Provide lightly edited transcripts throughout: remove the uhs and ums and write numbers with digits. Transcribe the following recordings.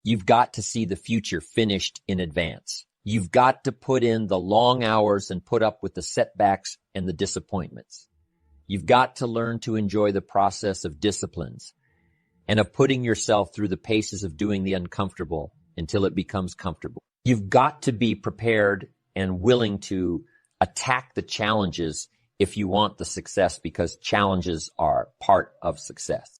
You've got to see the future finished in advance. You've got to put in the long hours and put up with the setbacks and the disappointments. You've got to learn to enjoy the process of disciplines and of putting yourself through the paces of doing the uncomfortable until it becomes comfortable. You've got to be prepared and willing to attack the challenges if you want the success, because challenges are part of success.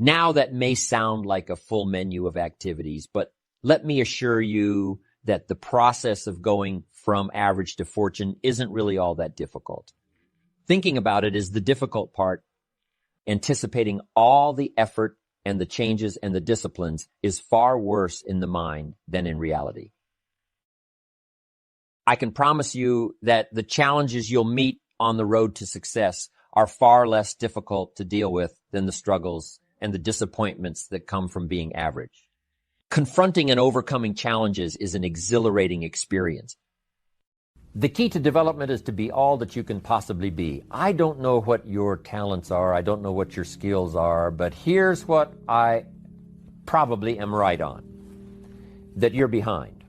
Now that may sound like a full menu of activities, but let me assure you that the process of going from average to fortune isn't really all that difficult. Thinking about it is the difficult part. Anticipating all the effort and the changes and the disciplines is far worse in the mind than in reality. I can promise you that the challenges you'll meet on the road to success are far less difficult to deal with than the struggles and the disappointments that come from being average. Confronting and overcoming challenges is an exhilarating experience. The key to development is to be all that you can possibly be. I don't know what your talents are. I don't know what your skills are, but here's what I probably am right on, that you're behind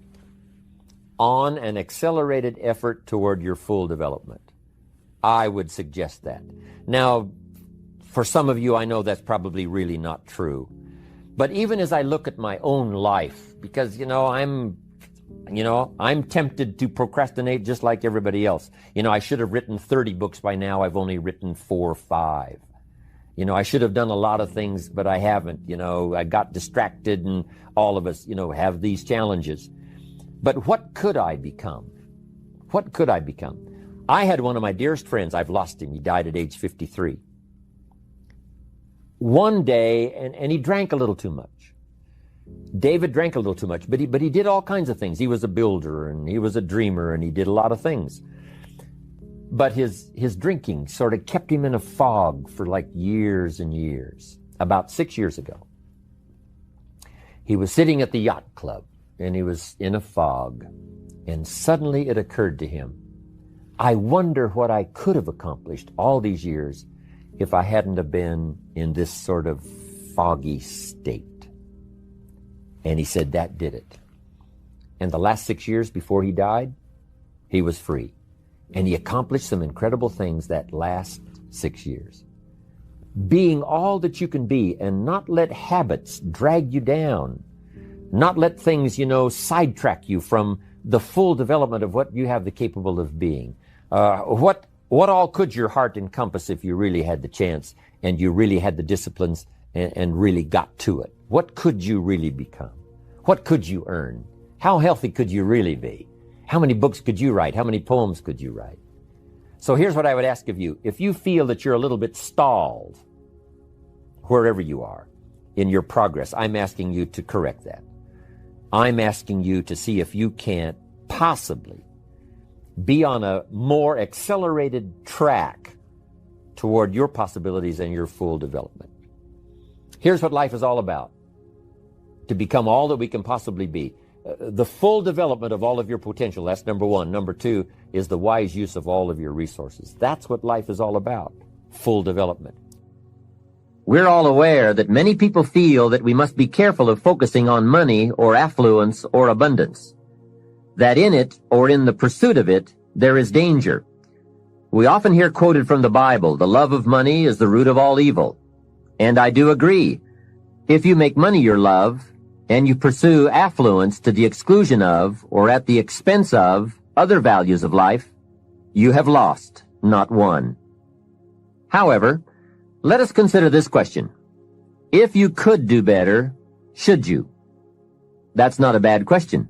on an accelerated effort toward your full development. I would suggest that. Now, for some of you, I know that's probably really not true. But even as I look at my own life, because, I'm tempted to procrastinate just like everybody else. I should have written 30 books by now. I've only written 4 or 5. I should have done a lot of things, but I haven't. I got distracted, and all of us, have these challenges. But what could I become? What could I become? I had one of my dearest friends. I've lost him. He died at age 53. One day, and he drank a little too much. David drank a little too much, but he did all kinds of things. He was a builder, and he was a dreamer, and he did a lot of things. But his drinking sort of kept him in a fog for like years and years. About 6 years ago, he was sitting at the yacht club, and he was in a fog, and suddenly it occurred to him, I wonder what I could have accomplished all these years if I hadn't have been in this sort of foggy state. And he said that did it. And the last 6 years before he died, he was free. And he accomplished some incredible things that last 6 years. Being all that you can be, and not let habits drag you down. Not let things, sidetrack you from the full development of what you have the capable of being. What all could your heart encompass if you really had the chance and you really had the disciplines and really got to it? What could you really become? What could you earn? How healthy could you really be? How many books could you write? How many poems could you write? So here's what I would ask of you. If you feel that you're a little bit stalled, wherever you are in your progress, I'm asking you to correct that. I'm asking you to see if you can't possibly be on a more accelerated track toward your possibilities and your full development. Here's what life is all about. To become all that we can possibly be. The full development of all of your potential, that's number one. Number two is the wise use of all of your resources. That's what life is all about. Full development. We're all aware that many people feel that we must be careful of focusing on money or affluence or abundance. That in it, or in the pursuit of it, there is danger. We often hear quoted from the Bible, the love of money is the root of all evil. And I do agree. If you make money your love, and you pursue affluence to the exclusion of, or at the expense of, other values of life, you have lost, not won. However, let us consider this question. If you could do better, should you? That's not a bad question.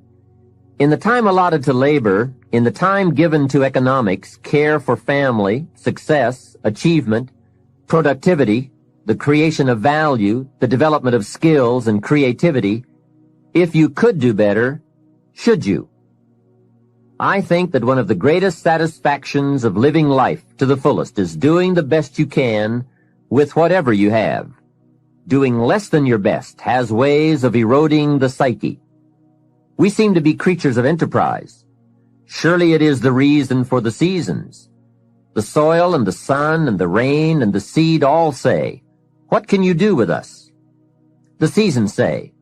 In the time allotted to labor, in the time given to economics, care for family, success, achievement, productivity, the creation of value, the development of skills and creativity, if you could do better, should you? I think that one of the greatest satisfactions of living life to the fullest is doing the best you can with whatever you have. Doing less than your best has ways of eroding the psyche. We seem to be creatures of enterprise. Surely it is the reason for the seasons. The soil and the sun and the rain and the seed all say, "What can you do with us?" The seasons say,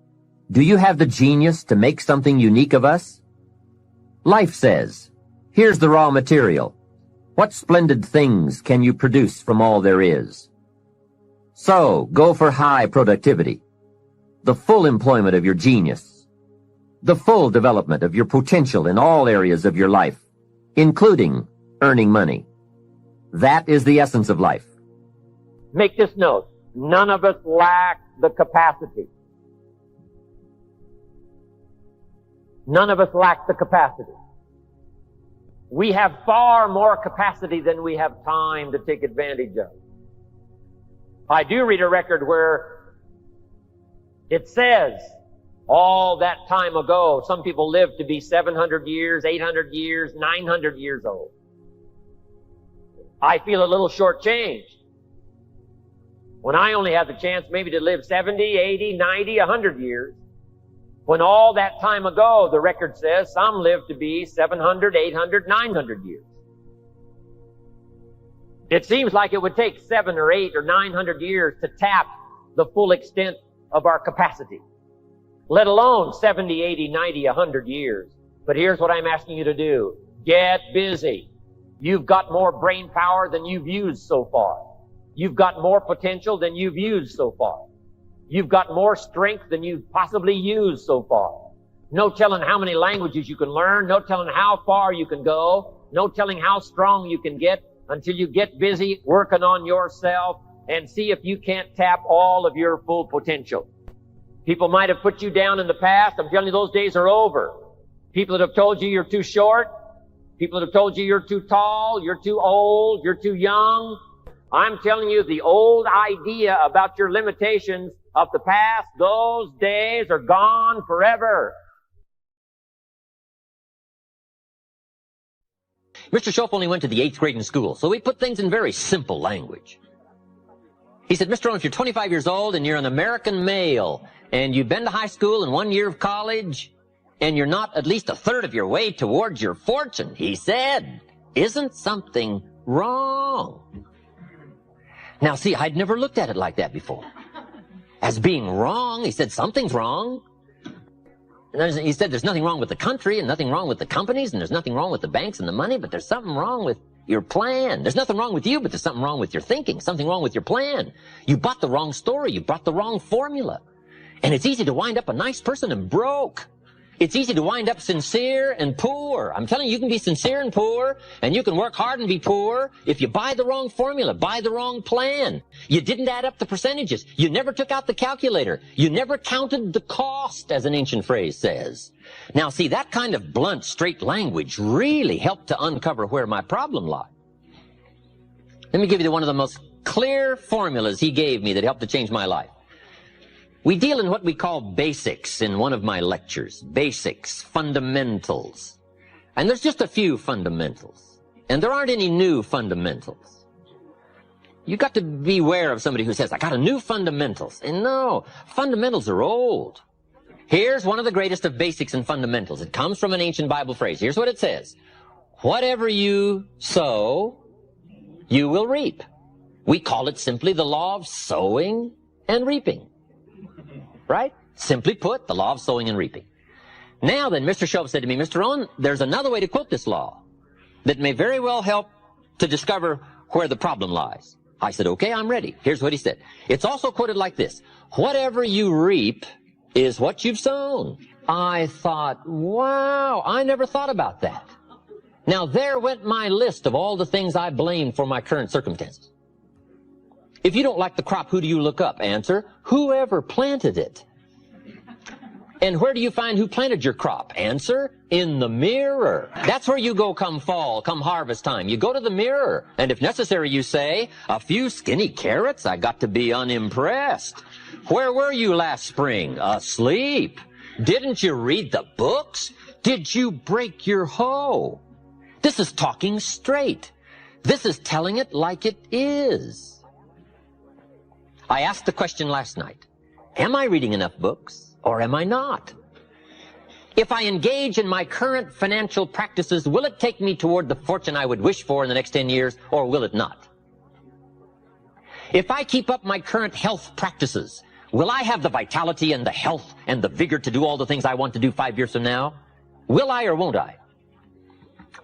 Do you have the genius to make something unique of us? Life says, here's the raw material. What splendid things can you produce from all there is? So, go for high productivity, the full employment of your genius, the full development of your potential in all areas of your life, including earning money. That is the essence of life. Make this note. None of us lack the capacity. None of us lack the capacity. We have far more capacity than we have time to take advantage of. I do read a record where it says all that time ago, some people lived to be 700 years, 800 years, 900 years old. I feel a little shortchanged when I only have the chance maybe to live 70, 80, 90, 100 years. When all that time ago, the record says, some lived to be 700, 800, 900 years. It seems like it would take 7 or 8 or 900 years to tap the full extent of our capacity, let alone 70, 80, 90, 100 years. But here's what I'm asking you to do. Get busy. You've got more brain power than you've used so far. You've got more potential than you've used so far. You've got more strength than you've possibly used so far. No telling how many languages you can learn. No telling how far you can go. No telling how strong you can get until you get busy working on yourself and see if you can't tap all of your full potential. People might have put you down in the past. I'm telling you, those days are over. People that have told you you're too short. People that have told you you're too tall, you're too old, you're too young. I'm telling you, the old idea about your limitations of the past, those days are gone forever. Mr. Shope only went to the 8th grade in school, so we put things in very simple language. He said, Mr. Rohn, if you're 25 years old and you're an American male and you've been to high school and 1 year of college and you're not at least a third of your way towards your fortune, he said, isn't something wrong? Now, see, I'd never looked at it like that before. As being wrong, he said, something's wrong. And he said, there's nothing wrong with the country and nothing wrong with the companies and there's nothing wrong with the banks and the money, but there's something wrong with your plan. There's nothing wrong with you, but there's something wrong with your thinking, something wrong with your plan. You bought the wrong story. You bought the wrong formula. And it's easy to wind up a nice person and broke. It's easy to wind up sincere and poor. I'm telling you, you can be sincere and poor, and you can work hard and be poor if you buy the wrong formula, buy the wrong plan. You didn't add up the percentages. You never took out the calculator. You never counted the cost, as an ancient phrase says. Now, see, that kind of blunt, straight language really helped to uncover where my problem lied. Let me give you one of the most clear formulas he gave me that helped to change my life. We deal in what we call basics in one of my lectures. Basics, fundamentals. And there's just a few fundamentals. And there aren't any new fundamentals. You've got to beware of somebody who says, I got a new fundamentals. And no, fundamentals are old. Here's one of the greatest of basics and fundamentals. It comes from an ancient Bible phrase. Here's what it says. Whatever you sow, you will reap. We call it simply the law of sowing and reaping. Right? Simply put, the law of sowing and reaping. Now then, Mr. Shope said to me, Mr. Rohn, there's another way to quote this law that may very well help to discover where the problem lies. I said, okay, I'm ready. Here's what he said. It's also quoted like this. Whatever you reap is what you've sown. I thought, wow, I never thought about that. Now there went my list of all the things I blame for my current circumstances. If you don't like the crop, who do you look up? Answer, whoever planted it. And where do you find who planted your crop? Answer, in the mirror. That's where you go come fall, come harvest time. You go to the mirror. And if necessary, you say, a few skinny carrots? I got to be unimpressed. Where were you last spring? Asleep. Didn't you read the books? Did you break your hoe? This is talking straight. This is telling it like it is. I asked the question last night, am I reading enough books or am I not? If I engage in my current financial practices, will it take me toward the fortune I would wish for in the next 10 years or will it not? If I keep up my current health practices, Will I have the vitality and the health and the vigor to do all the things I want to do 5 years from now? Will I or won't I?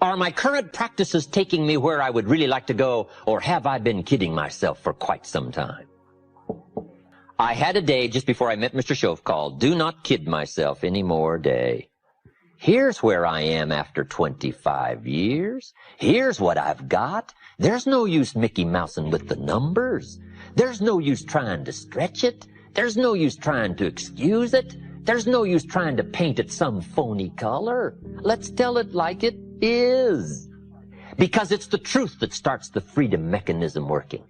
Are my current practices taking me where I would really like to go, or have I been kidding myself for quite some time? I had a day just before I met Mr. Shoaff called Do Not Kid Myself Anymore Day. Here's where I am after 25 years. Here's what I've got. There's no use Mickey Mousing with the numbers. There's no use trying to stretch it. There's no use trying to excuse it. There's no use trying to paint it some phony color. Let's tell it like it is. Because it's the truth that starts the freedom mechanism working.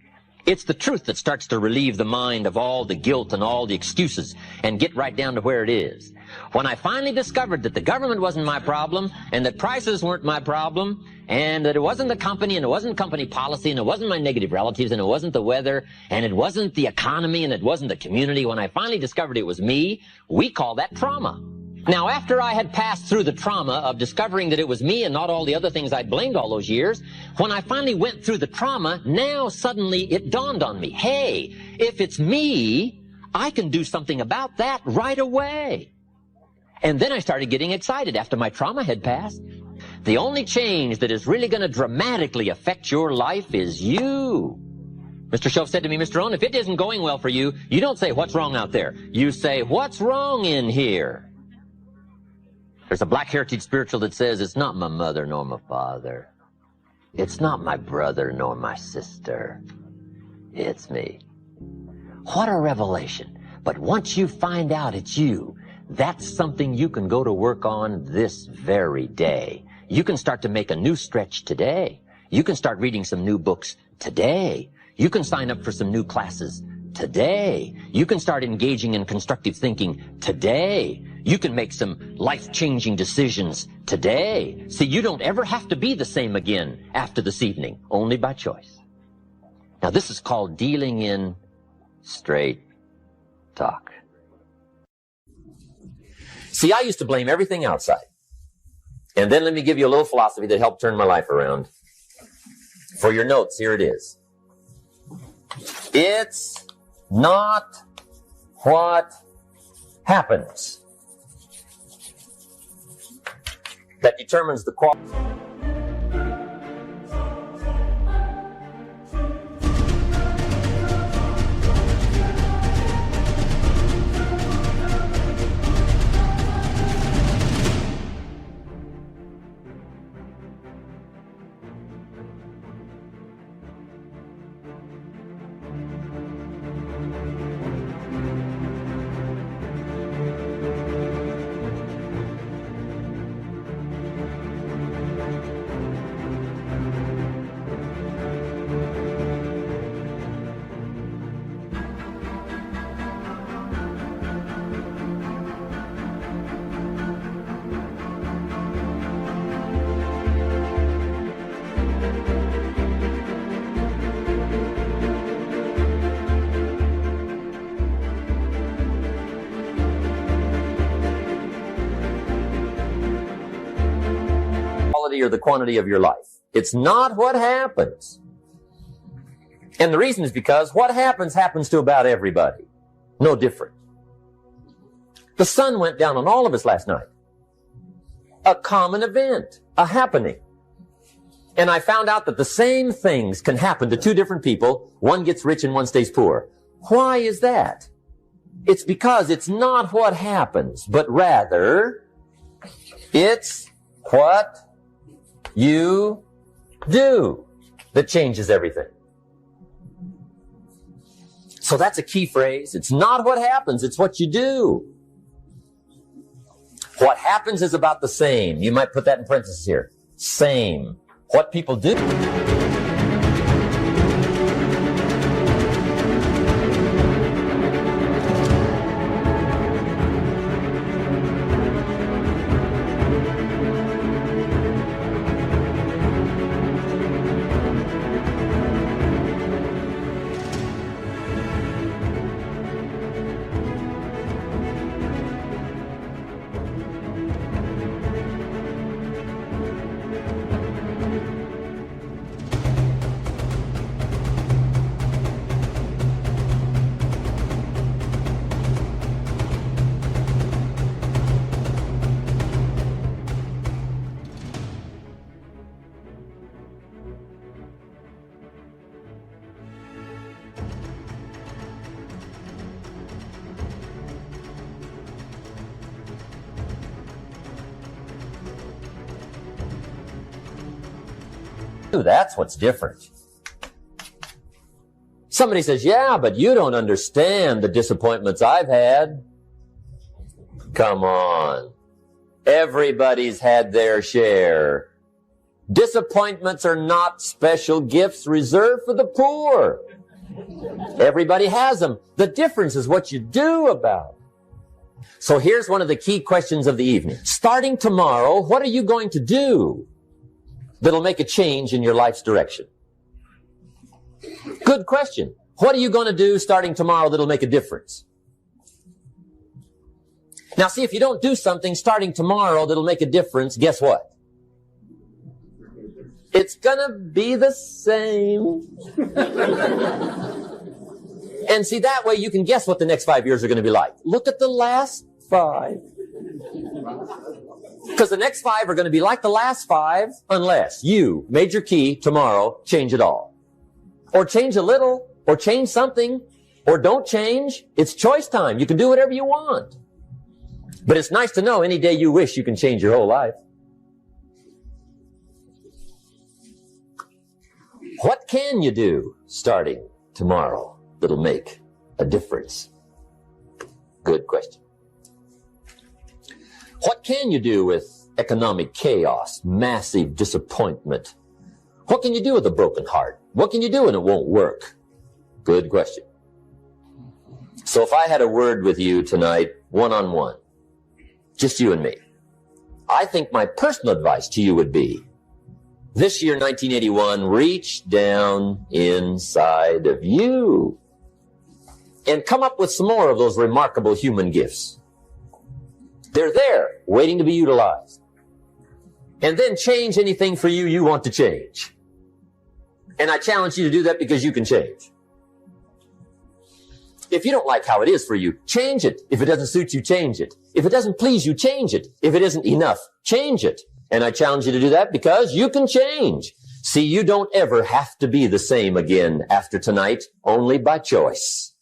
It's the truth that starts to relieve the mind of all the guilt and all the excuses and get right down to where it is. When I finally discovered that the government wasn't my problem and that prices weren't my problem and that it wasn't the company and it wasn't company policy and it wasn't my negative relatives and it wasn't the weather and it wasn't the economy and it wasn't the community, when I finally discovered it was me, we call that trauma. Now, after I had passed through the trauma of discovering that it was me and not all the other things I'd blamed all those years, when I finally went through the trauma, now suddenly it dawned on me, hey, if it's me, I can do something about that right away. And then I started getting excited after my trauma had passed. The only change that is really going to dramatically affect your life is you. Mr. Shoaff said to me, Mr. Rohn, if it isn't going well for you, you don't say, what's wrong out there? You say, what's wrong in here? There's a Black Heritage spiritual that says, it's not my mother nor my father. It's not my brother nor my sister. It's me. What a revelation. But once you find out it's you, that's something you can go to work on this very day. You can start to make a new stretch today. You can start reading some new books today. You can sign up for some new classes today. You can start engaging in constructive thinking today. You can make some life-changing decisions today. See, you don't ever have to be the same again after this evening, only by choice. Now, this is called dealing in straight talk. See, I used to blame everything outside. And then let me give you a little philosophy that helped turn my life around. For your notes, here it is. It's not what happens that determines the quality. Or the quantity of your life. It's not what happens. And the reason is because what happens to about everybody. No different. The sun went down on all of us last night. A common event, a happening. And I found out that the same things can happen to two different people. One gets rich and one stays poor. Why is that? It's because it's not what happens, but rather it's what you do that changes everything. So that's a key phrase. It's not what happens, it's what you do. What happens is about the same. You might put that in parentheses here. Same. What people do. That's what's different. Somebody says, yeah, but you don't understand the disappointments I've had. Come on. Everybody's had their share. Disappointments are not special gifts reserved for the poor. Everybody has them. The difference is what you do about it. So here's one of the key questions of the evening. Starting tomorrow, what are you going to do that'll make a change in your life's direction? Good question. What are you going to do starting tomorrow that'll make a difference? Now see, if you don't do something starting tomorrow that'll make a difference, guess what? It's gonna be the same. And see, that way you can guess what the next 5 years are going to be like. Look at the last 5. Because the next 5 are going to be like the last 5 unless you, major key, tomorrow, change it all. Or change a little, or change something, or don't change. It's choice time. You can do whatever you want. But it's nice to know any day you wish you can change your whole life. What can you do starting tomorrow that'll make a difference? Good question. What can you do with economic chaos, massive disappointment? What can you do with a broken heart? What can you do when it won't work? Good question. So if I had a word with you tonight, one-on-one, just you and me, I think my personal advice to you would be, this year, 1981, reach down inside of you and come up with some more of those remarkable human gifts. They're there, waiting to be utilized. And then change anything for you you want to change. And I challenge you to do that because you can change. If you don't like how it is for you, change it. If it doesn't suit you, change it. If it doesn't please you, change it. If it isn't enough, change it. And I challenge you to do that because you can change. See, you don't ever have to be the same again after tonight, only by choice.